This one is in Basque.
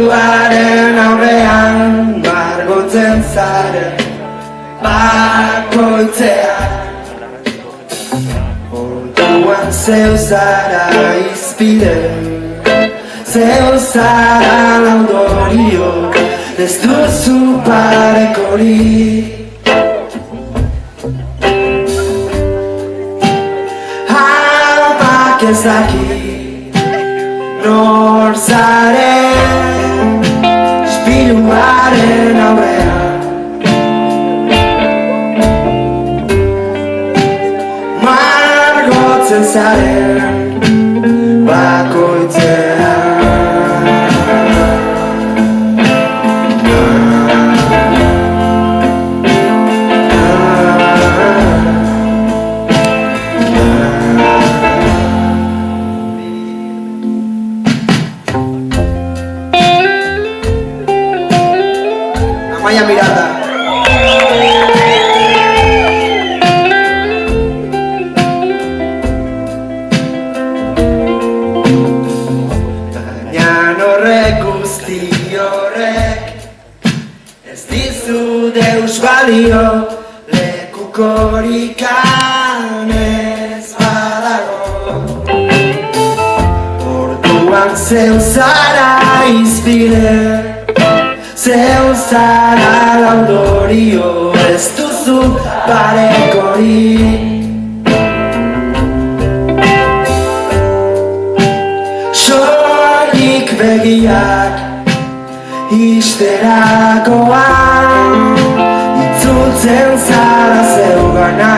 Ispiluaren aurrean margotzen zaren bakoitzean. Orduan zeu zara izpide, zeu zara laudorio, ez duzu parekorik. Amak ez daki nor zaren ispiluaren aurrean. Margotzen zaren bakoitzean. Amaia Miranda. Baina horrek guzti horrek ez dizu deus balio, lekukorikan ez badago. Orduan zeu zara izpide, zeu zara laudorio, ez duzu parekorik. Soilik begiak ixterakoan, itzultzen zara zeugana.